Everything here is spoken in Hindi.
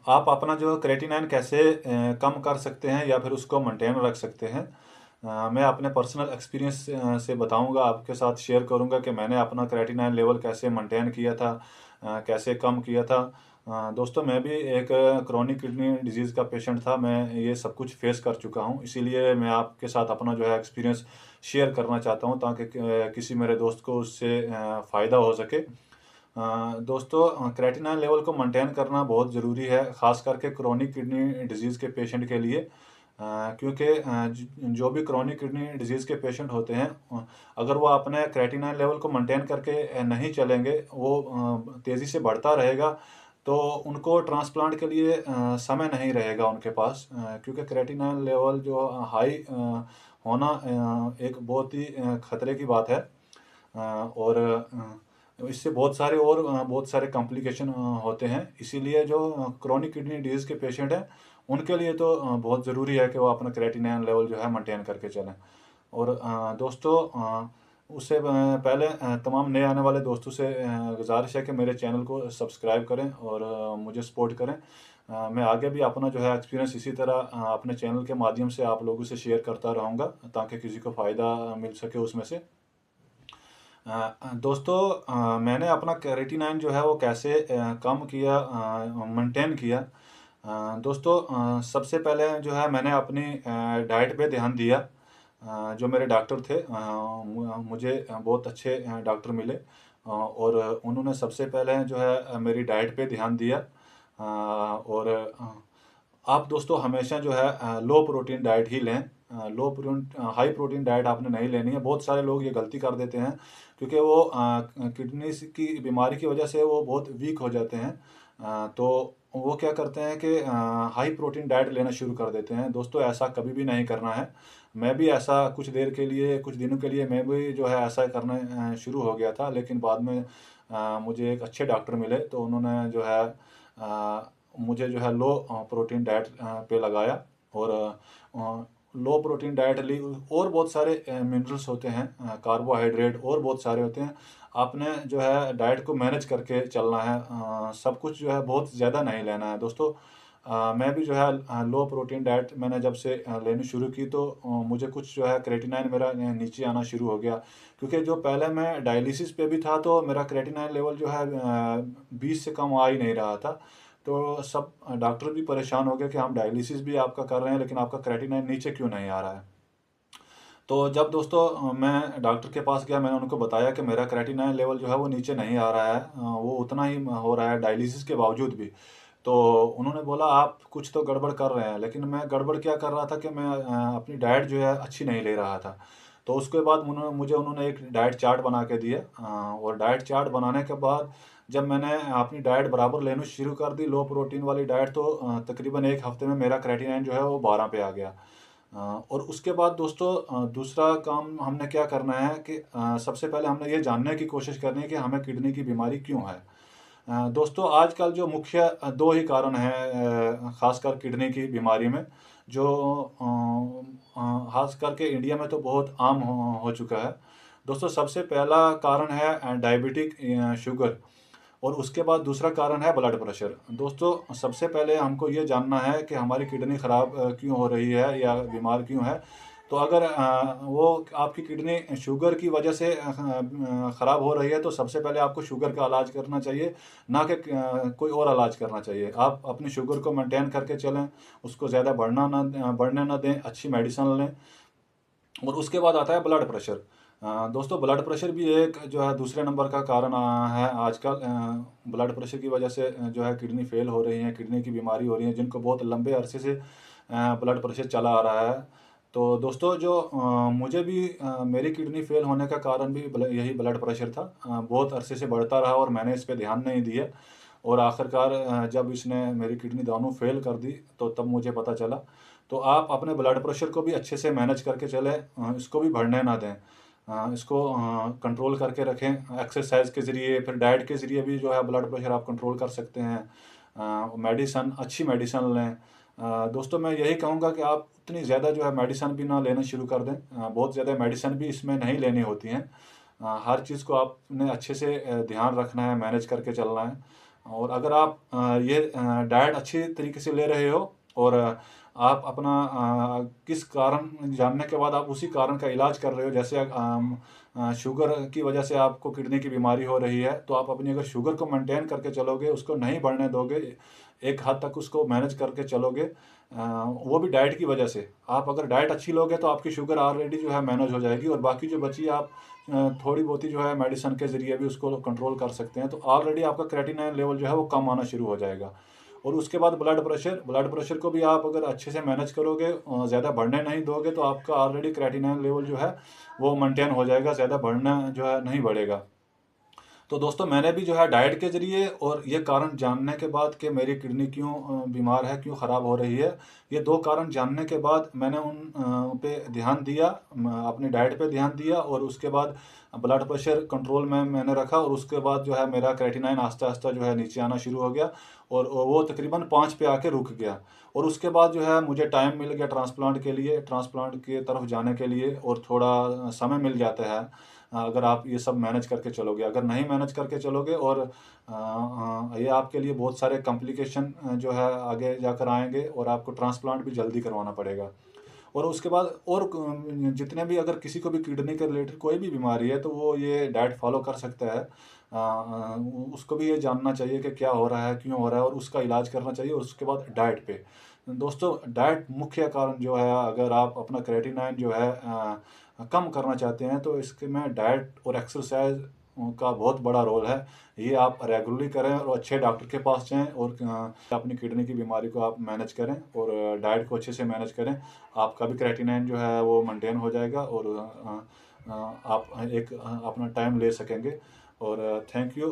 आप अपना जो क्रेटिनाइन कैसे कम कर सकते हैं या फिर उसको मेंटेन रख सकते हैं। मैं अपने पर्सनल एक्सपीरियंस से बताऊंगा, आपके साथ शेयर करूंगा कि मैंने अपना क्रेटिनाइन लेवल कैसे मेंटेन किया था, कैसे कम किया था। दोस्तों, मैं भी एक क्रोनिक किडनी डिजीज़ का पेशेंट था। मैं ये सब कुछ फेस कर चुका हूँ, इसीलिए मैं आपके साथ अपना जो है एक्सपीरियंस शेयर करना चाहता हूँ, ताकि किसी मेरे दोस्त को उससे फ़ायदा हो सके। दोस्तों, क्रेटिनाइन लेवल को मेंटेन करना बहुत ज़रूरी है, ख़ास करके क्रोनिक किडनी डिजीज़ के पेशेंट के लिए। क्योंकि जो भी क्रोनिक किडनी डिजीज़ के पेशेंट होते हैं, अगर वो अपने क्रेटिनाइन लेवल को मेंटेन करके नहीं चलेंगे, वो तेज़ी से बढ़ता रहेगा, तो उनको ट्रांसप्लांट के लिए समय नहीं रहेगा उनके पास। क्योंकि क्रेटिनाइन लेवल जो हाई होना एक बहुत ही खतरे की बात है। और इससे बहुत सारे कॉम्प्लिकेशन होते हैं। इसीलिए जो क्रोनिक किडनी डिजीज़ के पेशेंट हैं, उनके लिए तो बहुत ज़रूरी है कि वो अपना क्रेटिनाइन लेवल जो है मेंटेन करके चलें। और दोस्तों, उससे पहले तमाम नए आने वाले दोस्तों से गुजारिश है कि मेरे चैनल को सब्सक्राइब करें और मुझे सपोर्ट करें। मैं आगे भी अपना जो है एक्सपीरियंस इसी तरह अपने चैनल के माध्यम से आप लोगों से शेयर करता रहूँगा, ताकि किसी को फ़ायदा मिल सके उसमें से। दोस्तों, मैंने अपना क्रेटिनाइन जो है वो कैसे कम किया, मेंटेन किया। दोस्तों, सबसे पहले जो है मैंने अपनी डाइट पे ध्यान दिया। जो मेरे डॉक्टर थे, मुझे बहुत अच्छे डॉक्टर मिले, और उन्होंने सबसे पहले जो है मेरी डाइट पे ध्यान दिया। और आप दोस्तों हमेशा जो है लो प्रोटीन डाइट ही लें। लो प्रोटीन हाई प्रोटीन डाइट आपने नहीं लेनी है। बहुत सारे लोग ये गलती कर देते हैं, क्योंकि वो किडनी की बीमारी की वजह से वो बहुत वीक हो जाते हैं। तो वो क्या करते हैं कि हाई प्रोटीन डाइट लेना शुरू कर देते हैं। दोस्तों, ऐसा कभी भी नहीं करना है। मैं भी ऐसा कुछ देर के लिए, कुछ दिनों के लिए मैं भी जो है ऐसा करना शुरू हो गया था, लेकिन बाद में मुझे एक अच्छे डॉक्टर मिले, तो उन्होंने जो है मुझे जो है लो प्रोटीन डाइट पे लगाया। और लो प्रोटीन डाइट ली। और बहुत सारे मिनरल्स होते हैं, कार्बोहाइड्रेट और बहुत सारे होते हैं। आपने जो है डाइट को मैनेज करके चलना है। सब कुछ जो है बहुत ज़्यादा नहीं लेना है। दोस्तों, मैं भी जो है लो प्रोटीन डाइट मैंने जब से लेनी शुरू की, तो मुझे कुछ जो है क्रेटिनाइन मेरा नीचे आना शुरू हो गया। क्योंकि जो पहले मैं डायलिसिस पे भी था, तो मेरा क्रेटिनाइन लेवल जो है 20 से कम आ ही नहीं रहा था। तो सब डॉक्टर भी परेशान हो गए कि हम डायलिसिस भी आपका कर रहे हैं, लेकिन आपका क्रेटिनाइन नीचे क्यों नहीं आ रहा है। तो जब दोस्तों मैं डॉक्टर के पास गया, मैंने उनको बताया कि मेरा क्रेटिनाइन लेवल जो है वो नीचे नहीं आ रहा है, वो उतना ही हो रहा है डायलिसिस के बावजूद भी। तो उन्होंने बोला, आप कुछ तो गड़बड़ कर रहे हैं। लेकिन मैं गड़बड़ क्या कर रहा था कि मैं अपनी डाइट जो है अच्छी नहीं ले रहा था। तो उसके बाद उन्होंने एक डाइट चार्ट बना के दिया। और डाइट चार्ट बनाने के बाद जब मैंने अपनी डाइट बराबर लेनी शुरू कर दी, लो प्रोटीन वाली डाइट, तो तकरीबन एक हफ्ते में मेरा क्रेटिनाइन जो है वो 12 पे आ गया। और उसके बाद दोस्तों, दूसरा काम हमने क्या करना है कि सबसे पहले हमने ये जानने की कोशिश करनी है कि हमें किडनी की बीमारी क्यों है। दोस्तों, आजकल जो मुख्य दो ही कारण हैं, खासकर किडनी की बीमारी में, जो खास करके इंडिया में तो बहुत आम हो चुका है। दोस्तों, सबसे पहला कारण है डायबिटिक शुगर, और उसके बाद दूसरा कारण है ब्लड प्रेशर। दोस्तों, सबसे पहले हमको ये जानना है कि हमारी किडनी ख़राब क्यों हो रही है या बीमार क्यों है। तो अगर वो आपकी किडनी शुगर की वजह से ख़राब हो रही है, तो सबसे पहले आपको शुगर का इलाज करना चाहिए, ना कि कोई और इलाज करना चाहिए। आप अपनी शुगर को मेंटेन करके चलें, उसको ज़्यादा बढ़ने ना दें, अच्छी मेडिसिन लें। और उसके बाद आता है ब्लड प्रेशर। दोस्तों, ब्लड प्रेशर भी एक जो है दूसरे नंबर का कारण है आजकल। ब्लड प्रेशर की वजह से जो है किडनी फेल हो रही है, किडनी की बीमारी हो रही है, जिनको बहुत लंबे अरसे से ब्लड प्रेशर चला आ रहा है। तो दोस्तों, जो मुझे भी मेरी किडनी फेल होने का कारण भी यही ब्लड प्रेशर था। बहुत अरसे से बढ़ता रहा और मैंने इस पे ध्यान नहीं दिया। और आखिरकार जब इसने मेरी किडनी दोनों फेल कर दी, तो तब मुझे पता चला। तो आप अपने ब्लड प्रेशर को भी अच्छे से मैनेज करके चलें, इसको भी बढ़ने ना दें। इसको कंट्रोल करके रखें, एक्सरसाइज के ज़रिए, फिर डाइट के ज़रिए भी जो है ब्लड प्रेशर आप कंट्रोल कर सकते हैं। मेडिसन, अच्छी मेडिसन लें। दोस्तों, मैं यही कहूँगा कि आप उतनी ज़्यादा जो है मेडिसन भी ना लेना शुरू कर दें। बहुत ज़्यादा मेडिसन भी इसमें नहीं लेनी होती हैं। हर चीज़ को आपने अच्छे से ध्यान रखना है, मैनेज करके चलना है। और अगर आप ये डाइट अच्छी तरीके से ले रहे हो और आप अपना किस कारण जानने के बाद आप उसी कारण का इलाज कर रहे हो, जैसे शुगर की वजह से आपको किडनी की बीमारी हो रही है, तो आप अपनी अगर शुगर को मेंटेन करके चलोगे, उसको नहीं बढ़ने दोगे, एक हद तक उसको मैनेज करके चलोगे, वो भी डाइट की वजह से। आप अगर डाइट अच्छी लोगे तो आपकी शुगर ऑलरेडी जो है मैनेज हो जाएगी, और बाकी जो बची आप थोड़ी बहुत ही जो है मेडिसिन के ज़रिए भी उसको कंट्रोल कर सकते हैं, तो ऑलरेडी आपका क्रेटिनाइन लेवल जो है वो कम आना शुरू हो जाएगा। और उसके बाद ब्लड प्रेशर को भी आप अगर अच्छे से मैनेज करोगे, ज़्यादा बढ़ने नहीं दोगे, तो आपका ऑलरेडी क्रेटिनाइन लेवल जो है वो मेंटेन हो जाएगा, ज़्यादा बढ़ना जो है नहीं बढ़ेगा। तो दोस्तों, मैंने भी जो है डाइट के ज़रिए और ये कारण जानने के बाद कि मेरी किडनी क्यों बीमार है, क्यों ख़राब हो रही है, ये 2 कारण जानने के बाद मैंने उन पे ध्यान दिया, अपनी डाइट पे ध्यान दिया, और उसके बाद ब्लड प्रेशर कंट्रोल में मैंने रखा, और उसके बाद जो है मेरा क्रेटिनाइन आस्ता-आस्ता जो है नीचे आना शुरू हो गया, और वो तकरीबन 5 पे आके रुक गया। और उसके बाद जो है मुझे टाइम मिल गया ट्रांसप्लांट के लिए, ट्रांसप्लांट की तरफ जाने के लिए, और थोड़ा समय मिल जाता है अगर आप ये सब मैनेज करके चलोगे। अगर नहीं मैनेज करके चलोगे, और ये आपके लिए बहुत सारे कॉम्प्लिकेशन जो है आगे जाकर आएँगे, और आपको ट्रांसप्लांट भी जल्दी करवाना पड़ेगा। और उसके बाद और जितने भी, अगर किसी को भी किडनी के रिलेटेड कोई भी बीमारी है, तो वो ये डाइट फॉलो कर सकता है। उसको भी ये जानना चाहिए कि क्या हो रहा है, क्यों हो रहा है, और उसका इलाज करना चाहिए, और उसके बाद डाइट पे। दोस्तों, डाइट मुख्य कारण जो है, अगर आप अपना क्रेटिनाइन जो है कम करना चाहते हैं, तो इसके में डाइट और एक्सरसाइज का बहुत बड़ा रोल है। ये आप रेगुलरली करें, और अच्छे डॉक्टर के पास जाएँ, और अपनी किडनी की बीमारी को आप मैनेज करें, और डाइट को अच्छे से मैनेज करें। आपका भी क्रेटिनाइन जो है वो मेंटेन हो जाएगा, और आप एक अपना टाइम ले सकेंगे। और थैंक यू।